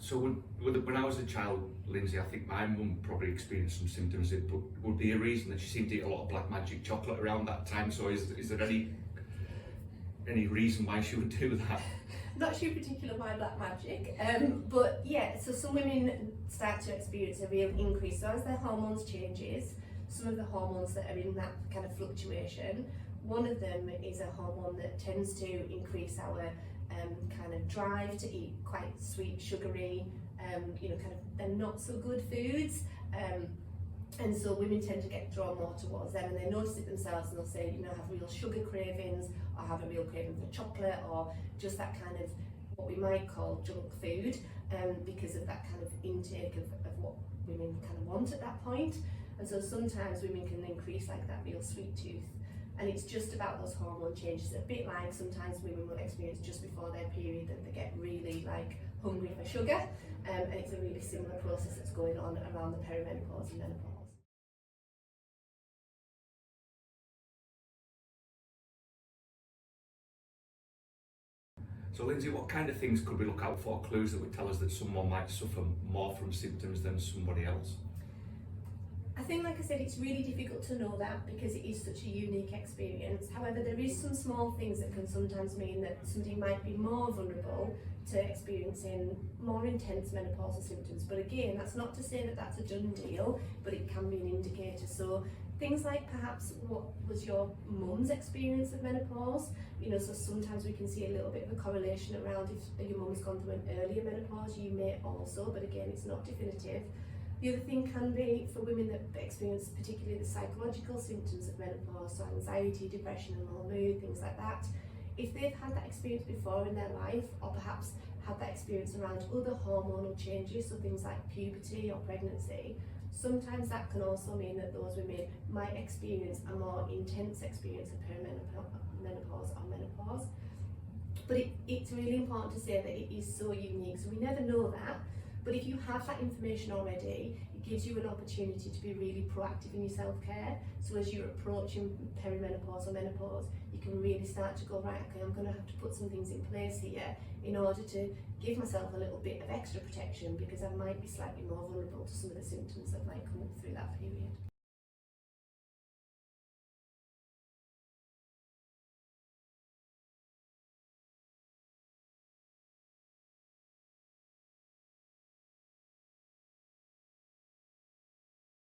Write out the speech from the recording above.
So when I was a child, Lynsey, I think my mum probably experienced some symptoms. It would be a reason that she seemed to eat a lot of black magic chocolate around that time. So is there any reason why she would do that? Not sure particular why black magic, but yeah, so some women start to experience a real increase. So as their hormones changes, some of the hormones that are in that kind of fluctuation, one of them is a hormone that tends to increase our kind of drive to eat quite sweet, sugary, kind of they're not so good foods. And so women tend to get drawn more towards them, and they notice it themselves, and they'll say, have real sugar cravings, or have a real craving for chocolate, or just that kind of what we might call junk food, because of that kind of intake of what women kind of want at that point. And so sometimes women can increase like that real sweet tooth, and it's just about those hormone changes. A bit like sometimes women will experience just before their period that they get really like hungry for sugar, and it's a really similar process that's going on around the perimenopause and menopause. So Lynsey, what kind of things could we look out for, clues that would tell us that someone might suffer more from symptoms than somebody else? I think, like I said, it's really difficult to know that because it is such a unique experience. However, there is some small things that can sometimes mean that somebody might be more vulnerable to experiencing more intense menopausal symptoms. But again, that's not to say that that's a done deal, but it can be an indicator. So things like perhaps what was your mum's experience of menopause? So sometimes we can see a little bit of a correlation around if your mum's gone through an earlier menopause, you may also, but again, it's not definitive. The other thing can be for women that experience particularly the psychological symptoms of menopause, so anxiety, depression and low mood, things like that. If they've had that experience before in their life, or perhaps had that experience around other hormonal changes, so things like puberty or pregnancy, sometimes that can also mean that those women might experience a more intense experience of perimenopause or menopause. But it's really important to say that it is so unique, so we never know that. But if you have that information already, it gives you an opportunity to be really proactive in your self-care. So as you're approaching perimenopause or menopause, you can really start to go, right, okay, I'm going to have to put some things in place here in order to give myself a little bit of extra protection, because I might be slightly more vulnerable to some of the symptoms that might come up through that period.